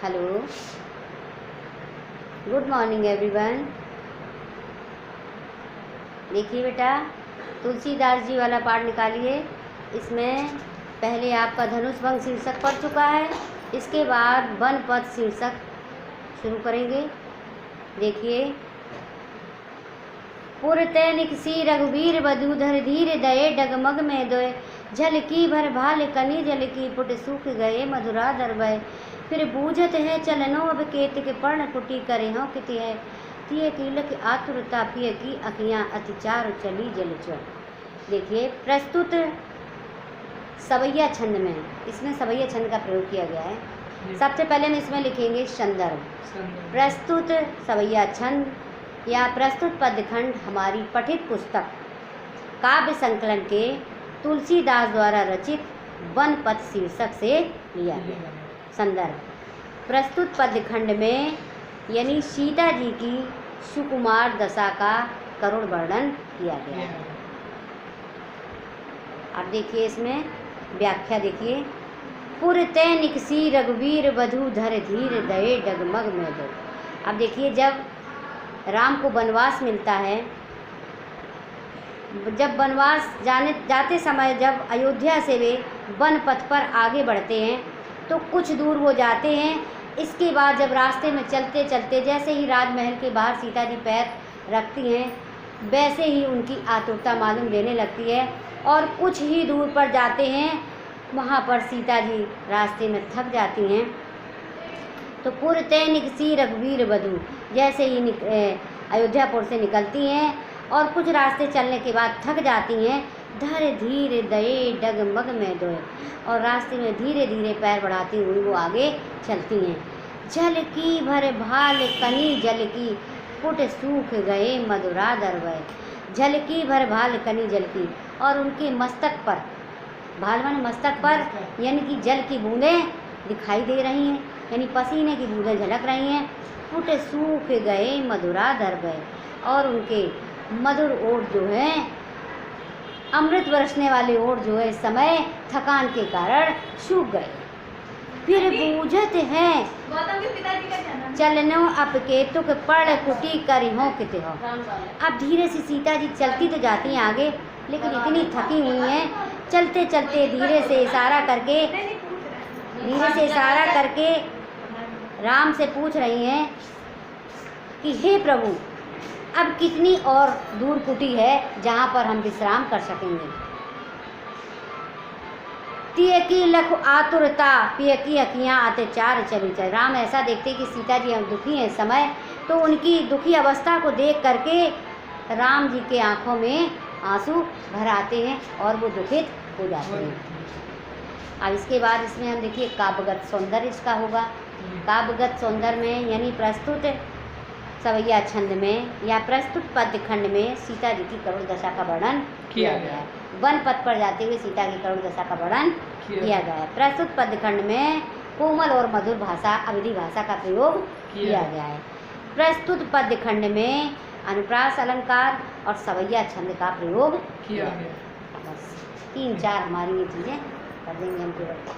Hello, good morning everyone. देखिए बेटा, तुलसीदास जी वाला पाठ निकालिए। इसमें पहले आपका धनुष भंग शीर्षक पढ़ चुका है, इसके बाद वन पद शीर्षक शुरू करेंगे। देखिए, पुर तैनिक सी रघुवीर वधूधर धीर दये डगमग में दोय झलकी भर भाल कनी जलकी पुट सूख गए मधुरा दरबय फिर बूझत है चलनो अब केत के पर्ण कुटी करे हों किति है तिय कीलक आतुरता पिय की अखियाँ अतिचार चली जल चो। देखिए, प्रस्तुत सवैया छंद में, इसमें सवैया छंद का प्रयोग किया गया है। सबसे पहले हम इसमें लिखेंगे संदर्भ। प्रस्तुत सवैया छंद या प्रस्तुत पदखंड हमारी पठित पुस्तक काव्य संकलन के तुलसीदास द्वारा रचित वन पद शीर्षक से लिया गया। संदर्भ: प्रस्तुत पदखंड में यानी सीता जी की सुकुमार दशा का करुण वर्णन किया गया है। अब देखिए, इसमें व्याख्या देखिए। पुर तैनिक सी रघुवीर वधू धर धीर दये डगमग में दो। अब देखिए, जब राम को वनवास मिलता है, जब वनवास जाते समय जब अयोध्या से वे वन पथ पर आगे बढ़ते हैं तो कुछ दूर वो जाते हैं। इसके बाद जब रास्ते में चलते चलते जैसे ही राजमहल के बाहर सीता जी पैर रखती हैं, वैसे ही उनकी आतुरता मालूम देने लगती है और कुछ ही दूर पर जाते हैं, वहाँ पर सीता जी रास्ते में थक जाती हैं। तो पुर तैनिक सी रघुवीर वधू, जैसे ही अयोध्यापुर से निकलती हैं और कुछ रास्ते चलने के बाद थक जाती हैं, धर धीर दये डगमग में दोय, और रास्ते में धीरे धीरे पैर बढ़ाती हुई वो आगे चलती हैं। जल की भर भाल कनी जल की पुट सूख गए मधुरा दरबय। जल की भर भाल कनी जल की, और उनके मस्तक पर, भाल माने मस्तक पर, यानी कि जल की बूंदें दिखाई दे रही हैं, यानी पसीने की बूंदें झलक रही हैं। पुट सूख गए मधुरा दरबय, और उनके मधुर ओठ जो है, अमृत बरसने वाले ओठ जो है, इस समय थकान के कारण सूख गए। फिर बूझत है चलनो अब केतुक पड़ कुटी करी हो किते हो। अब धीरे से सीता जी चलती तो जाती हैं आगे, लेकिन इतनी थकी हुई हैं, चलते चलते धीरे से इशारा करके राम से पूछ रही हैं कि हे प्रभु, अब कितनी और दूर कुटी है जहाँ पर हम विश्राम कर सकेंगे। तिय की लख आतुरता पिय की अखियाँ अत्याचार चली चल। राम ऐसा देखते कि सीता जी हम दुखी हैं समय, तो उनकी दुखी अवस्था को देख करके राम जी के आँखों में आंसू भर आते हैं और वो दुखित हो जाते हैं। अब इसके बाद इसमें हम देखिए काव्यगत सौंदर्य इसका होगा। काव्यगत सौंदर्य में यानी प्रस्तुत सवैया छंद में या प्रस्तुत पदखंड में सीता जी की करुण दशा का वर्णन किया गया है। वन पथ पर जाते हुए सीता की करुण दशा का वर्णन किया गया है। प्रस्तुत पदखंड में कोमल और मधुर भाषा, अवधी भाषा का प्रयोग किया गया है। प्रस्तुत पदखंड में अनुप्रास अलंकार और सवैया छंद का प्रयोग किया गया। बस 3-4 हमारी ये चीज़ें कर देंगे हम केवल।